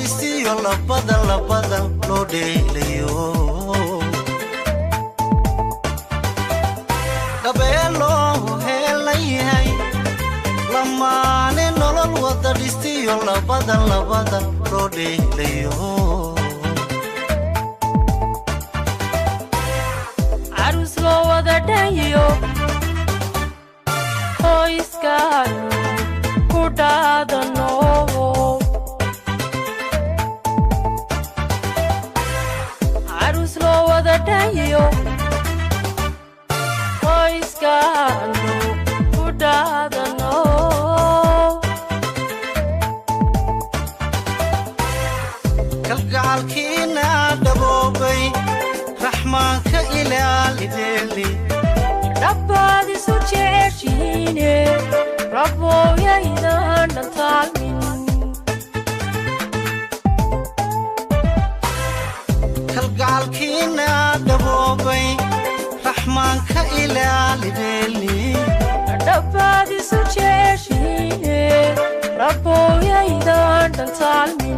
dhistiyo labada loo dheelayo dhabeelo helayahay lamaane nolol wada dhistiyo labada loo dheelayo arus loo wada dhayo qoyskan ku dhaadano arus loo wada dhayo qoyskan ku dhaadano kalgacalkiina dhaboobay raxmaanka ilaalideeli dhabbadiisu jeceshiine rabooyaydan dhantaalmin kalgacalkiina dhaboobay raxmaanka ilaalideeli dhabbadiisu jeceshiine rabooyaydan dhantaalmin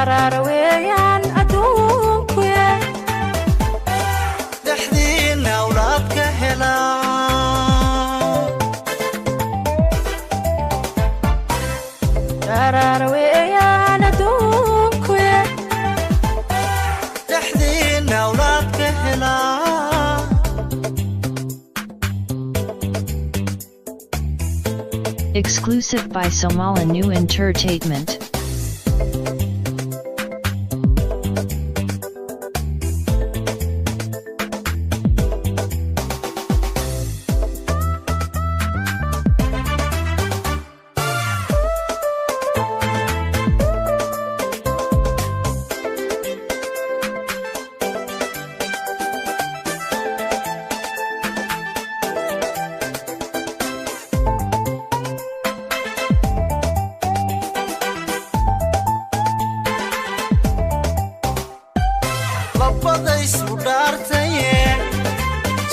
Raraweyan adunkuye dhaxdiina awlaadka hela Raraweyan adunkuye dhaxdiina awlaadka hela Exclusive by Somala New Entertainment. labadaysu dhaartaye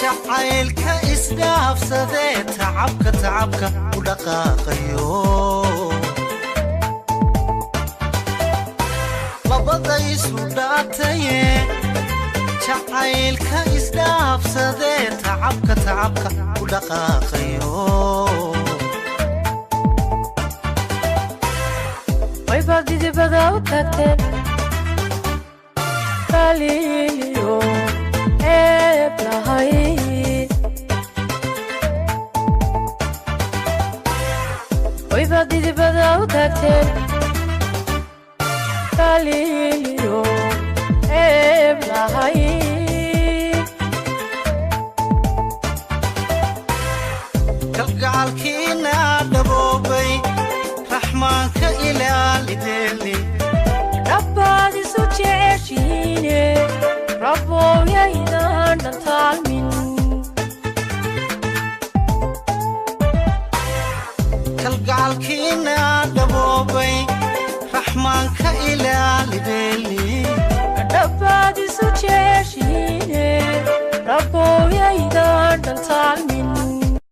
jacaylka isdhaafsadee tacabka u dhaqaaqayo labadaysu dhaartaye jacaylka isdhaafsadee tacabka u dhaqaaqayo way badidibada u tagteen Galileo Eblahid Oy badidi bada u tagteen Galileo Eblahid kalgacalkiina dhaboobay raxmaanka ilaalideeli dhabbadiisu jeceshiine rabooyaydan dhantaalmin kalgacalkiina dhaboobay raxmaanka ilaalideeli dhabbadiisu jeceshiine rabooyaydan dhantaalmin